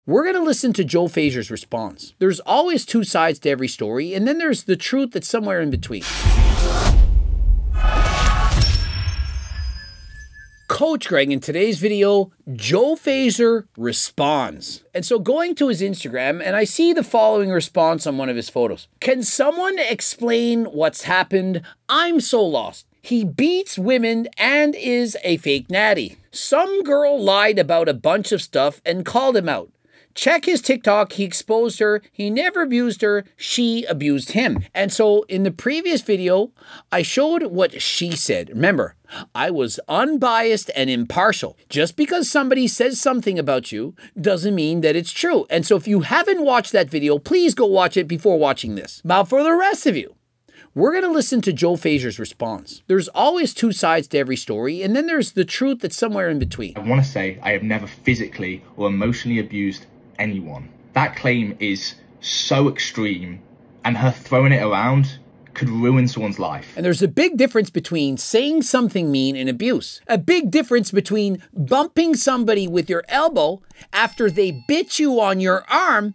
We're going to listen to Joe Fazer's response. There's always two sides to every story, and then there's the truth that's somewhere in between. Coach Greg, in today's video, Joe Fazer responds. And so going to his Instagram, and I see the following response on one of his photos. Can someone explain what's happened? I'm so lost. He beats women and is a fake natty. Some girl lied about a bunch of stuff and called him out. Check his TikTok, he exposed her, he never abused her, she abused him. And so in the previous video, I showed what she said. Remember, I was unbiased and impartial. Just because somebody says something about you doesn't mean that it's true. And so if you haven't watched that video, please go watch it before watching this. Now for the rest of you, we're going to listen to Joe Fazer's response. There's always two sides to every story, and then there's the truth that's somewhere in between. I want to say I have never physically or emotionally abused anyone. That claim is so extreme, and her throwing it around could ruin someone's life. And there's a big difference between saying something mean and abuse. A big difference between bumping somebody with your elbow after they bit you on your arm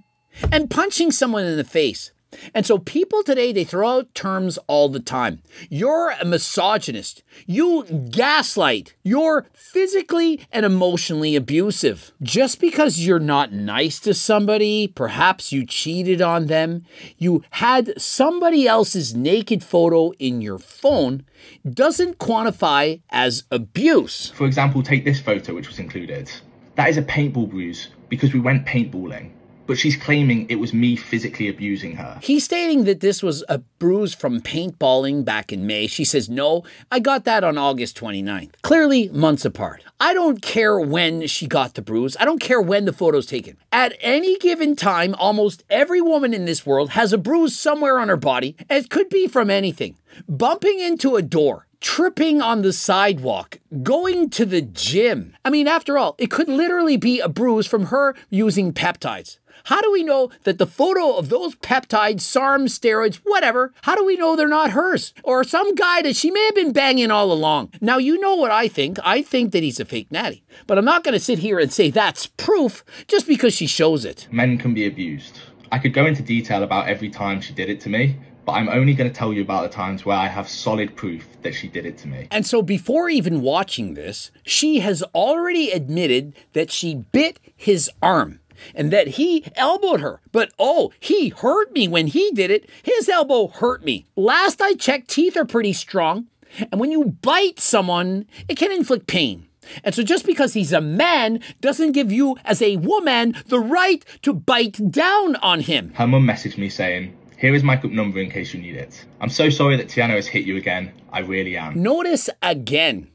and punching someone in the face. And so people today, they throw out terms all the time. You're a misogynist. You gaslight. You're physically and emotionally abusive. Just because you're not nice to somebody, perhaps you cheated on them, you had somebody else's naked photo in your phone, doesn't quantify as abuse. For example, take this photo which was included. That is a paintball bruise because we went paintballing. But she's claiming it was me physically abusing her. He's stating that this was a bruise from paintballing back in May. She says, no, I got that on August 29th. Clearly months apart. I don't care when she got the bruise. I don't care when the photo's taken. At any given time, almost every woman in this world has a bruise somewhere on her body. It could be from anything. Bumping into a door, tripping on the sidewalk, going to the gym. I mean, after all, it could literally be a bruise from her using peptides. How do we know that the photo of those peptides, SARMs, steroids, whatever, how do we know they're not hers? Or some guy that she may have been banging all along? Now, you know what I think. I think that he's a fake natty. But I'm not going to sit here and say that's proof just because she shows it. Men can be abused. I could go into detail about every time she did it to me, but I'm only going to tell you about the times where I have solid proof that she did it to me. And so before even watching this, she has already admitted that she bit his arm. And that he elbowed her. But oh, he hurt me when he did it. His elbow hurt me. Last I checked, teeth are pretty strong. And when you bite someone, it can inflict pain. And so just because he's a man doesn't give you, as a woman, the right to bite down on him. Her mum messaged me saying, here is my number in case you need it. I'm so sorry that Tiana has hit you again. I really am. Notice again.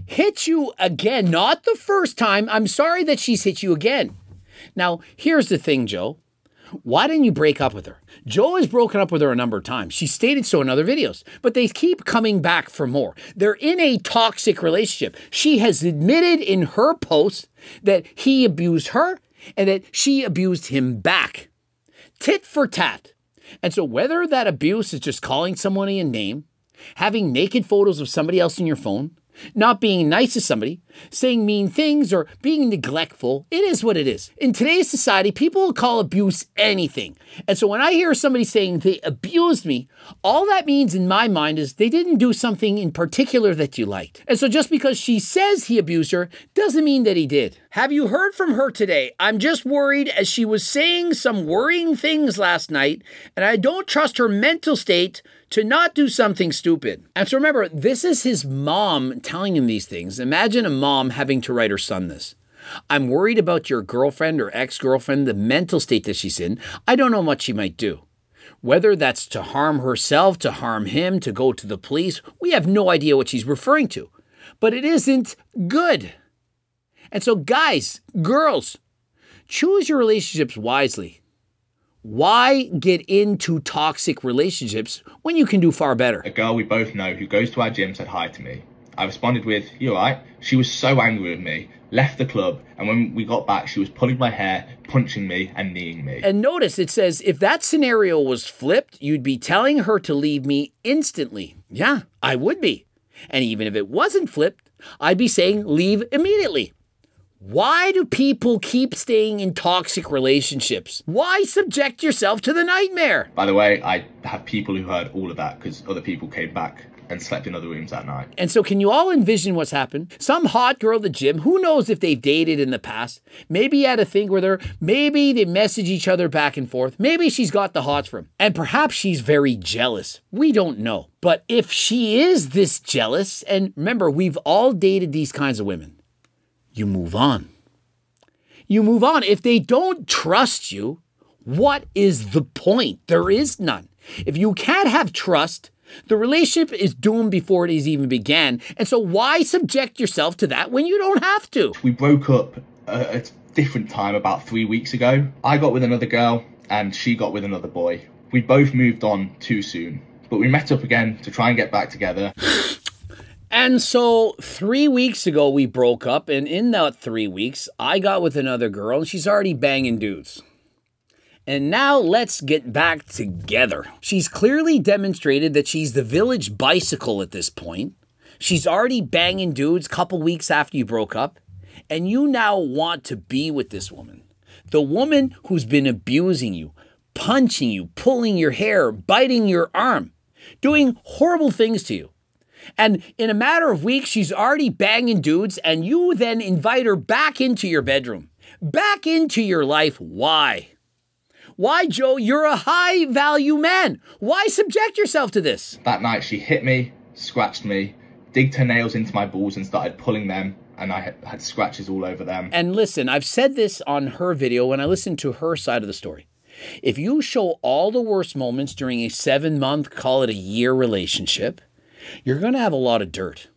Hit you again. Not the first time. I'm sorry that she's hit you again. Now, here's the thing, Joe. Why didn't you break up with her? Joe has broken up with her a number of times. She stated so in other videos, but they keep coming back for more. They're in a toxic relationship. She has admitted in her post that he abused her and that she abused him back. Tit for tat. And so whether that abuse is just calling someone a name, having naked photos of somebody else in your phone, not being nice to somebody, saying mean things, or being neglectful, it is what it is. In today's society, people will call abuse anything. And so when I hear somebody saying they abused me, all that means in my mind is they didn't do something in particular that you liked. And so just because she says he abused her doesn't mean that he did. Have you heard from her today? I'm just worried, as she was saying some worrying things last night, and I don't trust her mental state to not do something stupid. And so remember, this is his mom telling him these things. Imagine a mom having to write her son this. I'm worried about your girlfriend or ex-girlfriend, the mental state that she's in. I don't know what she might do. Whether that's to harm herself, to harm him, to go to the police, we have no idea what she's referring to. But it isn't good. And so guys, girls, choose your relationships wisely. Why get into toxic relationships when you can do far better? A girl we both know who goes to our gym said hi to me. I responded with, you alright? She was so angry with me, left the club, and when we got back, she was pulling my hair, punching me, and kneeing me. And notice it says, if that scenario was flipped, you'd be telling her to leave me instantly. Yeah, I would be. And even if it wasn't flipped, I'd be saying leave immediately. Why do people keep staying in toxic relationships? Why subject yourself to the nightmare? By the way, I have people who heard all of that because other people came back and slept in other rooms that night. And so can you all envision what's happened? Some hot girl at the gym, who knows if they've dated in the past? Maybe he had a thing with her. Maybe they message each other back and forth. Maybe she's got the hots for him. And perhaps she's very jealous. We don't know. But if she is this jealous, and remember, we've all dated these kinds of women, you move on. You move on. If they don't trust you, what is the point? There is none. If you can't have trust, the relationship is doomed before it has even began. And so why subject yourself to that when you don't have to? We broke up at a different time about 3 weeks ago. I got with another girl and she got with another boy. We both moved on too soon, but we met up again to try and get back together. And so 3 weeks ago we broke up, and in that 3 weeks I got with another girl and she's already banging dudes. And now let's get back together. She's clearly demonstrated that she's the village bicycle at this point. She's already banging dudes a couple weeks after you broke up. And you now want to be with this woman. The woman who's been abusing you, punching you, pulling your hair, biting your arm, doing horrible things to you. And in a matter of weeks, she's already banging dudes, and you then invite her back into your bedroom, back into your life. Why? Why, Joe? You're a high-value man. Why subject yourself to this? That night, she hit me, scratched me, digged her nails into my balls and started pulling them, and I had scratches all over them. And listen, I've said this on her video when I listened to her side of the story. If you show all the worst moments during a 7-month, call it a year relationship, you're going to have a lot of dirt.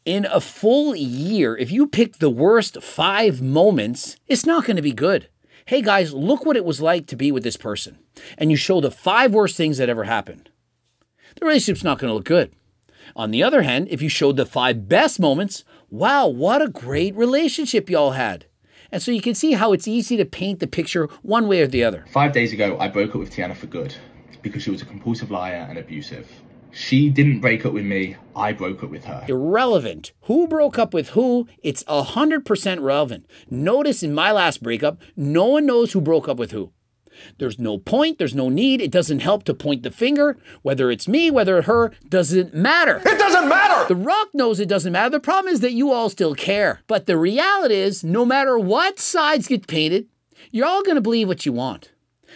In a full year, if you pick the worst 5 moments, it's not going to be good. Hey guys, look what it was like to be with this person. And you show the 5 worst things that ever happened. The relationship's not going to look good. On the other hand, if you showed the 5 best moments, wow, what a great relationship y'all had. And so you can see how it's easy to paint the picture one way or the other. 5 days ago, I broke up with Tiana for good because she was a compulsive liar and abusive. She didn't break up with me, I broke up with her. Irrelevant. Who broke up with who? It's 100% relevant. Notice in my last breakup, no one knows who broke up with who. There's no point, there's no need, it doesn't help to point the finger. Whether it's me, whether it's her, doesn't matter. It doesn't matter! The Rock knows it doesn't matter. The problem is that you all still care. But the reality is, no matter what sides get painted, you're all going to believe what you want.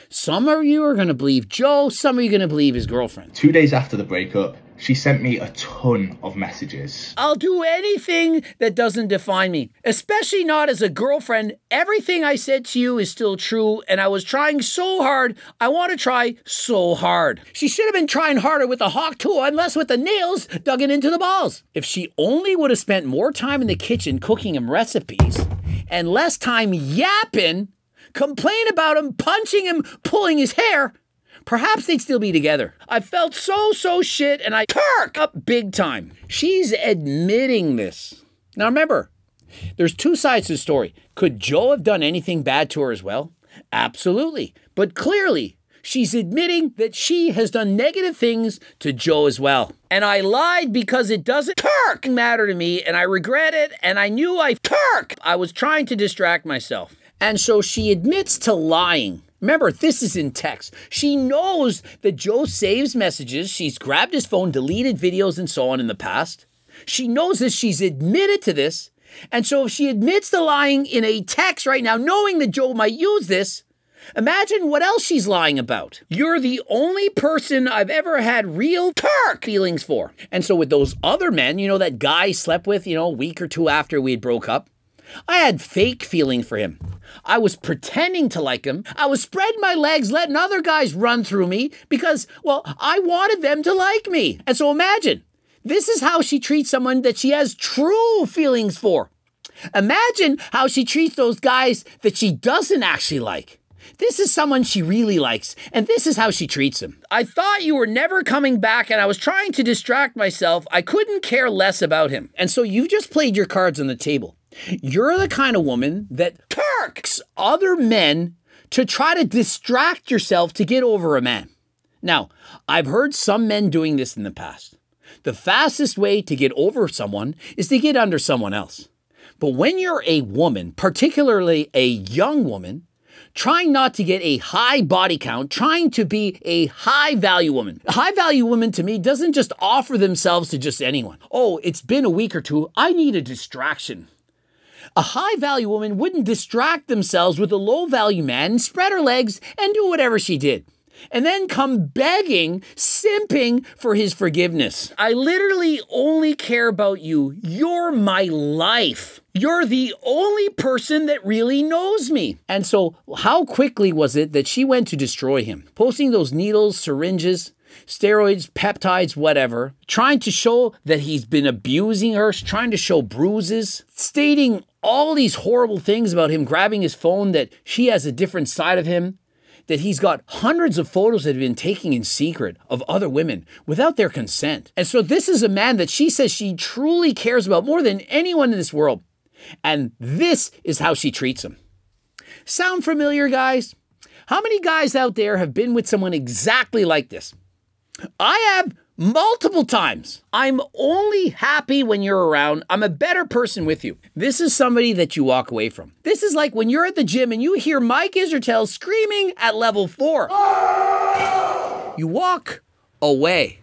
Some of you are going to believe Joe, some of you are going to believe his girlfriend. 2 days after the breakup, she sent me a ton of messages. I'll do anything that doesn't define me, especially not as a girlfriend. Everything I said to you is still true, and I was trying so hard. I want to try so hard. She should have been trying harder with the hawk tool and less with the nails dug into the balls. If she only would have spent more time in the kitchen cooking him recipes and less time yapping, complain about him, punching him, pulling his hair, perhaps they'd still be together. I felt so shit, and I perk up big time. She's admitting this. Now remember, there's 2 sides to the story. Could Joe have done anything bad to her as well? Absolutely. But clearly, she's admitting that she has done negative things to Joe as well. And I lied because it doesn't matter to me, and I regret it, and I knew I was trying to distract myself. And so she admits to lying. Remember, this is in text. She knows that Joe saves messages. She's grabbed his phone, deleted videos, and so on in the past. She knows this. She's admitted to this. And so if she admits to lying in a text right now, knowing that Joe might use this, imagine what else she's lying about. You're the only person I've ever had real feelings for. And so with those other men, you know, that guy I slept with, you know, a week or 2 after we had broke up, I had fake feelings for him. I was pretending to like him. I was spreading my legs, letting other guys run through me because, well, I wanted them to like me. And so imagine, this is how she treats someone that she has true feelings for. Imagine how she treats those guys that she doesn't actually like. This is someone she really likes, and this is how she treats him. I thought you were never coming back, and I was trying to distract myself. I couldn't care less about him. And so you've just played your cards on the table. You're the kind of woman that turks other men to try to distract yourself to get over a man. Now, I've heard some men doing this in the past. The fastest way to get over someone is to get under someone else. But when you're a woman, particularly a young woman, trying not to get a high body count, trying to be a high value woman. A high value woman to me doesn't just offer themselves to just anyone. Oh, it's been a week or two. I need a distraction. A high value woman wouldn't distract themselves with a low value man and spread her legs and do whatever she did. And then come begging, simping for his forgiveness. I literally only care about you. You're my life. You're the only person that really knows me. And so how quickly was it that she went to destroy him? Posting those needles, syringes, steroids, peptides, whatever, trying to show that he's been abusing her, trying to show bruises, stating all these horrible things about him grabbing his phone, that she has a different side of him, that he's got hundreds of photos that have been taken in secret of other women without their consent. And so this is a man that she says she truly cares about more than anyone in this world. And this is how she treats him. Sound familiar, guys? How many guys out there have been with someone exactly like this? I have multiple times. I'm only happy when you're around. I'm a better person with you. This is somebody that you walk away from. This is like when you're at the gym and you hear Mike Israetel screaming at level 4. You walk away.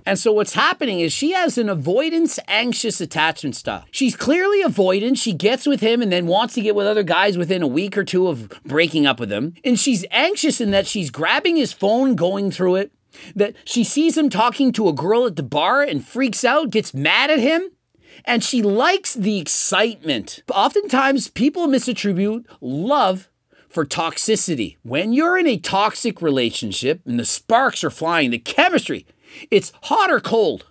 And so what's happening is she has an avoidance, anxious attachment style. She's clearly avoidant. She gets with him and then wants to get with other guys within a week or two of breaking up with him. And she's anxious in that she's grabbing his phone, going through it, that she sees him talking to a girl at the bar and freaks out, gets mad at him, and she likes the excitement. Oftentimes, people misattribute love for toxicity. When you're in a toxic relationship and the sparks are flying, the chemistry, it's hot or cold.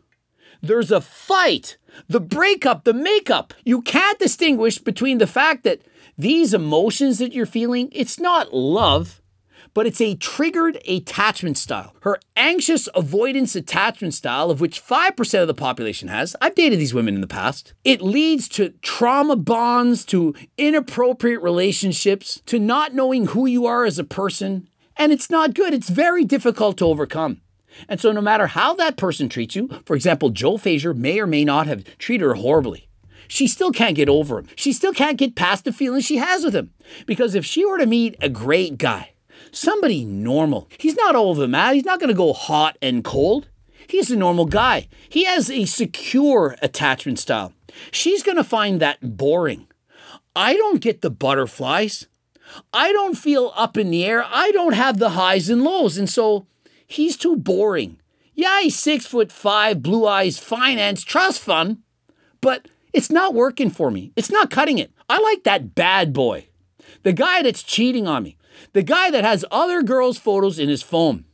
There's a fight, the breakup, the makeup. You can't distinguish between the fact that these emotions that you're feeling, it's not love, but it's a triggered attachment style. Her anxious avoidance attachment style, of which 5% of the population has. I've dated these women in the past. It leads to trauma bonds, to inappropriate relationships, to not knowing who you are as a person. And it's not good. It's very difficult to overcome. And so no matter how that person treats you, for example, Joe Fazer may or may not have treated her horribly. She still can't get over him. She still can't get past the feelings she has with him. Because if she were to meet a great guy, somebody normal, he's not all of the mad, he's not going to go hot and cold. He's a normal guy. He has a secure attachment style. She's going to find that boring. I don't get the butterflies. I don't feel up in the air. I don't have the highs and lows. And so he's too boring. Yeah, he's 6'5", blue eyes, finance, trust fund, but it's not working for me. It's not cutting it. I like that bad boy. The guy that's cheating on me. The guy that has other girls' photos in his phone.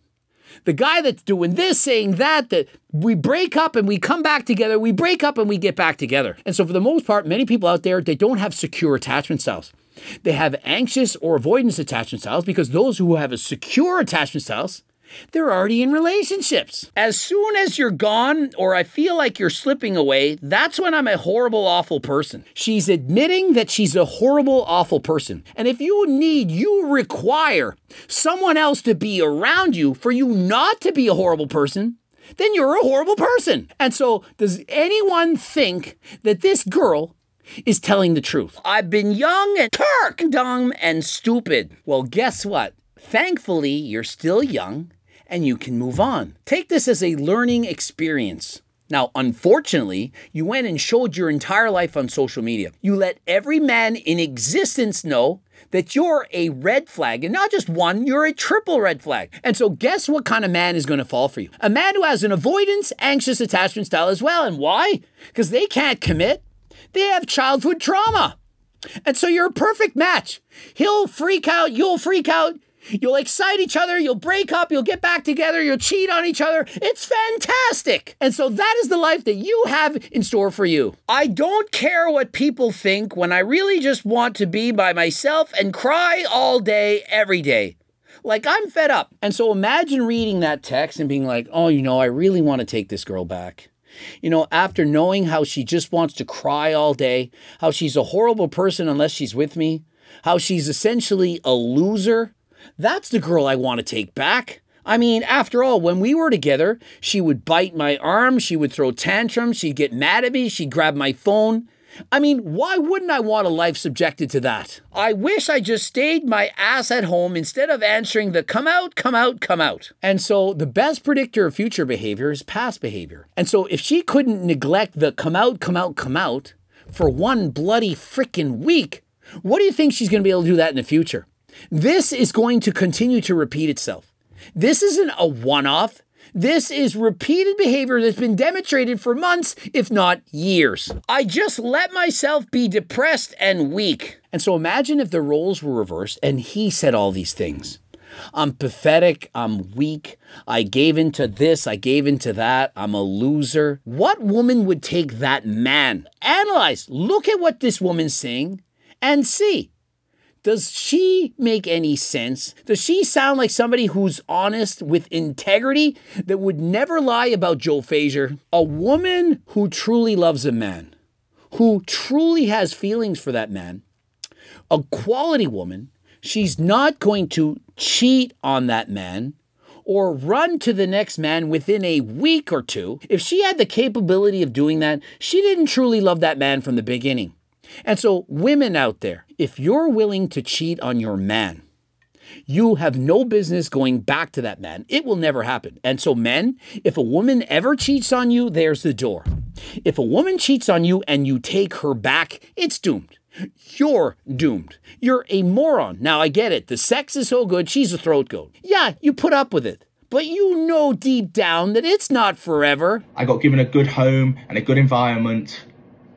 The guy that's doing this, saying that we break up and we come back together, we break up and we get back together. And so for the most part, many people out there, they don't have secure attachment styles. They have anxious or avoidance attachment styles because those who have a secure attachment styles, they're already in relationships. As soon as you're gone or I feel like you're slipping away, that's when I'm a horrible, awful person. She's admitting that she's a horrible, awful person. And if you require someone else to be around you for you not to be a horrible person, then you're a horrible person. And so does anyone think that this girl is telling the truth? I've been young and dumb and stupid. Well, guess what? Thankfully, you're still young and you can move on. Take this as a learning experience. Now, unfortunately, you went and showed your entire life on social media. You let every man in existence know that you're a red flag, and not just one, you're a triple red flag. And so guess what kind of man is going to fall for you? A man who has an avoidance, anxious attachment style as well. And why? Because they can't commit. They have childhood trauma. And so you're a perfect match. He'll freak out, you'll freak out. You'll excite each other, you'll break up, you'll get back together, you'll cheat on each other. It's fantastic. And so that is the life that you have in store for you. I don't care what people think when I really just want to be by myself and cry all day, every day. Like, I'm fed up. And so imagine reading that text and being like, oh, I really want to take this girl back. After knowing how she just wants to cry all day, how she's a horrible person unless she's with me, how she's essentially a loser. That's the girl I want to take back. I mean, after all, when we were together, she would bite my arm, she would throw tantrums, she'd get mad at me, she'd grab my phone. I mean, why wouldn't I want a life subjected to that? I wish I just stayed my ass at home instead of answering the come out, come out, come out. And so the best predictor of future behavior is past behavior. And so if she couldn't neglect the come out, come out, come out for one bloody freaking week, what do you think she's going to be able to do that in the future? This is going to continue to repeat itself. This isn't a one-off. This is repeated behavior that's been demonstrated for months, if not years. I just let myself be depressed and weak. And so imagine if the roles were reversed and he said all these things. I'm pathetic, I'm weak, I gave into this, I gave into that, I'm a loser. What woman would take that man? Analyze, look at what this woman's saying and see. Does she make any sense? Does she sound like somebody who's honest with integrity that would never lie about Joe Fazer? A woman who truly loves a man, who truly has feelings for that man, a quality woman, she's not going to cheat on that man or run to the next man within a week or two. If she had the capability of doing that, she didn't truly love that man from the beginning. And so women out there, if you're willing to cheat on your man, you have no business going back to that man. It will never happen. And so men, if a woman ever cheats on you, there's the door. If a woman cheats on you and you take her back, it's doomed. You're doomed. You're a moron. Now, I get it. The sex is so good, she's a throat goat. Yeah, you put up with it. But you know deep down that it's not forever. I got given a good home and a good environment,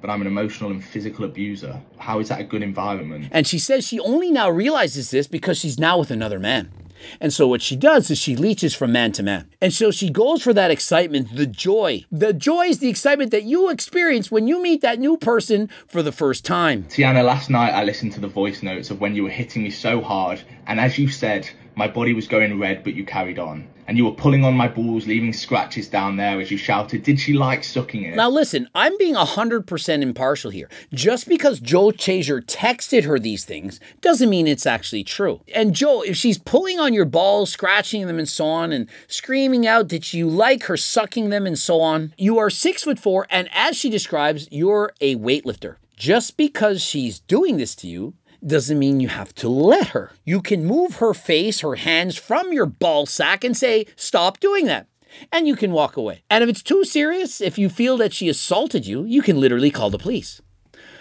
but I'm an emotional and physical abuser. How is that a good environment? And she says she only now realizes this because she's now with another man. And so what she does is she leeches from man to man. And so she goes for that excitement, the joy. The joy is the excitement that you experience when you meet that new person for the first time. Tiana, last night I listened to the voice notes of when you were hitting me so hard. And as you said, my body was going red, but you carried on. And you were pulling on my balls, leaving scratches down there as you shouted, did she like sucking it? Now listen, I'm being 100% impartial here. Just because Joe Fazer texted her these things doesn't mean it's actually true. And Joe, if she's pulling on your balls, scratching them and so on, and screaming out that you like her sucking them and so on, you are 6'4", and as she describes, you're a weightlifter. Just because she's doing this to you doesn't mean you have to let her. You can move her face, her hands from your ball sack and say, stop doing that. And you can walk away. And if it's too serious, if you feel that she assaulted you, you can literally call the police.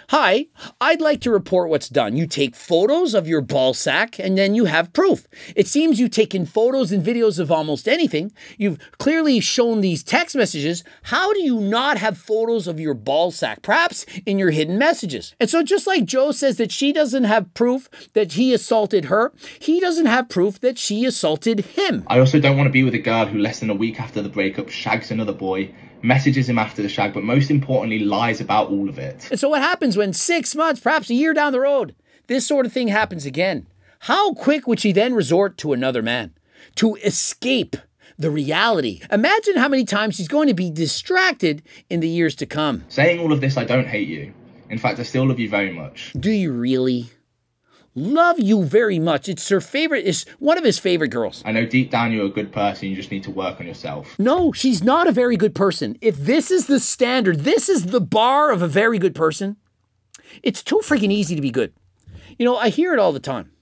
Hi, I'd like to report what's done. You take photos of your ball sack and then you have proof. It seems you've taken photos and videos of almost anything. You've clearly shown these text messages. How do you not have photos of your ball sack? Perhaps in your hidden messages. And so just like Joe says that she doesn't have proof that he assaulted her, he doesn't have proof that she assaulted him. I also don't want to be with a girl who less than a week after the breakup shags another boy, messages him after the shag, but most importantly, lies about all of it. And so what happens when 6 months, perhaps a year down the road, this sort of thing happens again? How quick would she then resort to another man to escape the reality? Imagine how many times she's going to be distracted in the years to come. Saying all of this, I don't hate you. In fact, I still love you very much. Do you really? Love you very much. It's her favorite, it's one of his favorite girls. I know deep down you're a good person, you just need to work on yourself. No, she's not a very good person. If this is the standard, this is the bar of a very good person, it's too freaking easy to be good. You know, I hear it all the time.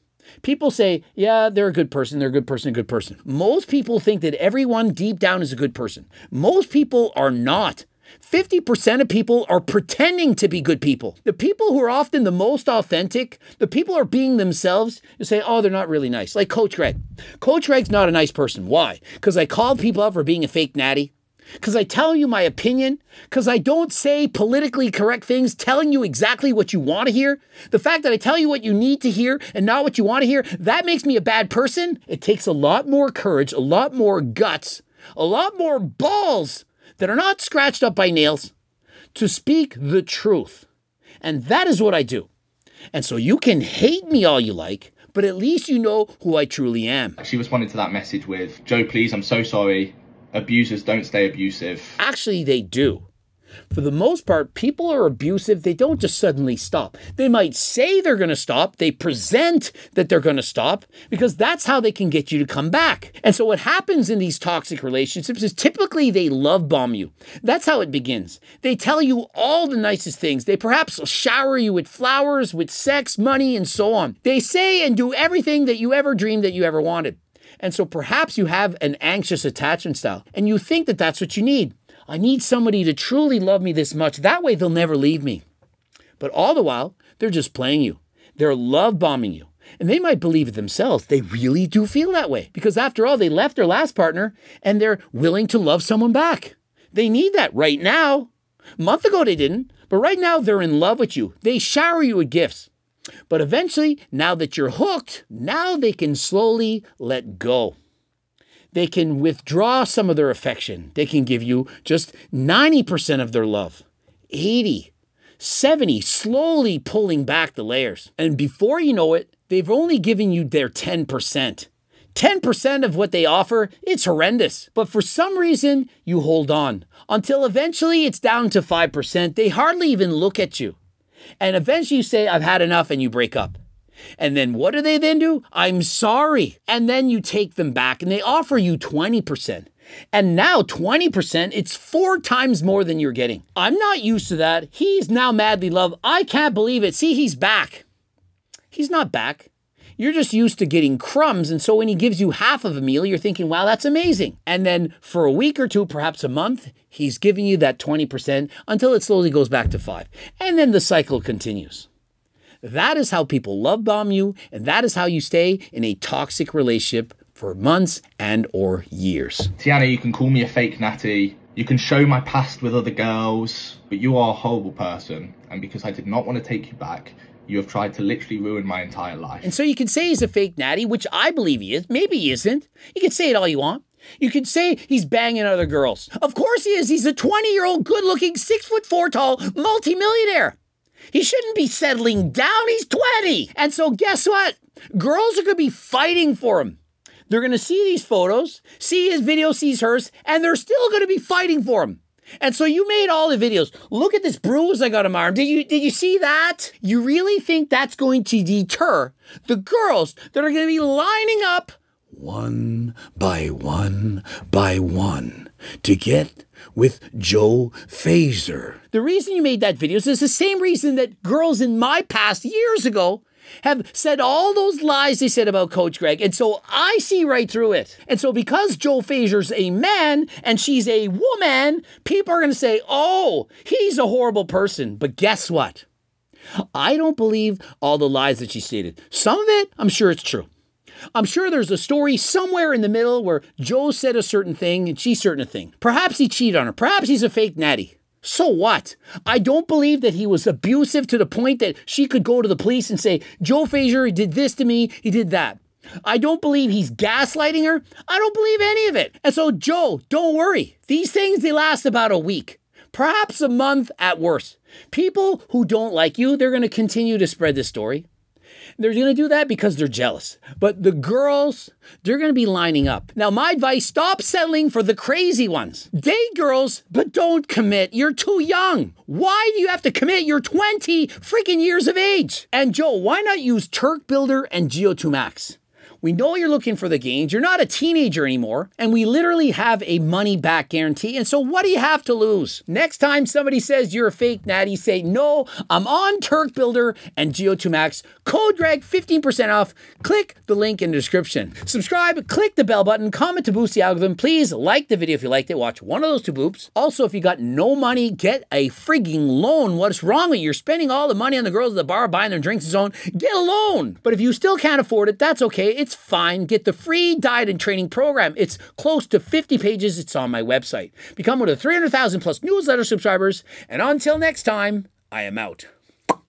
People say, yeah, they're a good person, they're a good person, a good person. Most people think that everyone deep down is a good person. Most people are not. 50% of people are pretending to be good people. The people who are often the most authentic, the people who are being themselves, you say, oh, they're not really nice. Like Coach Greg. Coach Greg's not a nice person. Why? Because I call people out for being a fake natty. Because I tell you my opinion. Because I don't say politically correct things, telling you exactly what you want to hear. The fact that I tell you what you need to hear and not what you want to hear, that makes me a bad person. It takes a lot more courage, a lot more guts, a lot more balls that are not scratched up by nails to speak the truth. And that is what I do. And so you can hate me all you like, but at least you know who I truly am. She responded to that message with, Joe, please, I'm so sorry. Abusers don't stay abusive. Actually, they do. For the most part, people are abusive. They don't just suddenly stop. They might say they're going to stop. They present that they're going to stop because that's how they can get you to come back. And so what happens in these toxic relationships is typically they love bomb you. That's how it begins. They tell you all the nicest things. They perhaps shower you with flowers, with sex, money, and so on. They say and do everything that you ever dreamed that you ever wanted. And so perhaps you have an anxious attachment style and you think that that's what you need. I need somebody to truly love me this much. That way they'll never leave me. But all the while, they're just playing you. They're love bombing you. And they might believe it themselves. They really do feel that way. Because after all, they left their last partner and they're willing to love someone back. They need that right now. A month ago they didn't. But right now they're in love with you. They shower you with gifts. But eventually, now that you're hooked, now they can slowly let go. They can withdraw some of their affection. They can give you just 90% of their love, 80, 70, slowly pulling back the layers. And before you know it, they've only given you their 10%. 10% of what they offer, it's horrendous. But for some reason, you hold on until eventually it's down to 5%. They hardly even look at you. And eventually you say, I've had enough, and you break up. And then what do they then do? I'm sorry. And then you take them back and they offer you 20%. And now 20%, it's 4 times more than you're getting. I'm not used to that. He's now madly in love. I can't believe it. See, he's back. He's not back. You're just used to getting crumbs. And so when he gives you half of a meal, you're thinking, wow, that's amazing. And then for a week or two, perhaps a month, he's giving you that 20% until it slowly goes back to 5. And then the cycle continues. That is how people love bomb you, and that is how you stay in a toxic relationship for months and or years. Tiana, you can call me a fake natty. You can show my past with other girls, but you are a horrible person. And because I did not want to take you back, you have tried to literally ruin my entire life. And so you can say he's a fake natty, which I believe he is. Maybe he isn't. You can say it all you want. You can say he's banging other girls. Of course he is. He's a 20-year-old, good-looking, 6'4" tall multimillionaire. He shouldn't be settling down. He's 20. And so guess what? Girls are going to be fighting for him. They're going to see these photos, see his video, sees hers, and they're still going to be fighting for him. And so you made all the videos. Look at this bruise I got on my arm. Did you see that? You really think that's going to deter the girls that are going to be lining up one by one by one to get with Joe Fazer? The reason you made that video is the same reason that girls in my past years ago have said all those lies they said about Coach Greg. And so I see right through it. And so because Joe Fazer's a man and she's a woman, people are going to say, oh, he's a horrible person. But guess what? I don't believe all the lies that she stated. Some of it, I'm sure it's true. I'm sure there's a story somewhere in the middle where Joe said a certain thing and she certain thing. Perhaps he cheated on her. Perhaps he's a fake natty. So what? I don't believe that he was abusive to the point that she could go to the police and say, Joe Fazer, he did this to me, he did that. I don't believe he's gaslighting her. I don't believe any of it. And so, Joe, don't worry. These things, they last about a week, perhaps a month at worst. People who don't like you, they're going to continue to spread this story. They're going to do that because they're jealous. But the girls, they're going to be lining up. Now, my advice, stop settling for the crazy ones. Date girls, but don't commit. You're too young. Why do you have to commit? You're 20 freaking years of age. And Joe, why not use Turk Builder and Geo2 Max? We know you're looking for the gains. You're not a teenager anymore. And we literally have a money back guarantee. And so what do you have to lose? Next time somebody says you're a fake natty, say, no, I'm on Turk Builder and Geo2 Max. Code Greg, 15% off. Click the link in the description. Subscribe, click the bell button, comment to boost the algorithm. Please like the video if you liked it. Watch one of those 2 bloops. Also, if you got no money, get a frigging loan. What's wrong with you? You're spending all the money on the girls at the bar, buying their drinks and so on. Get a loan. But if you still can't afford it, that's okay. It's fine. Get the free diet and training program. It's close to 50 pages. It's on my website. Become one of the 300,000 plus newsletter subscribers. And until next time, I am out.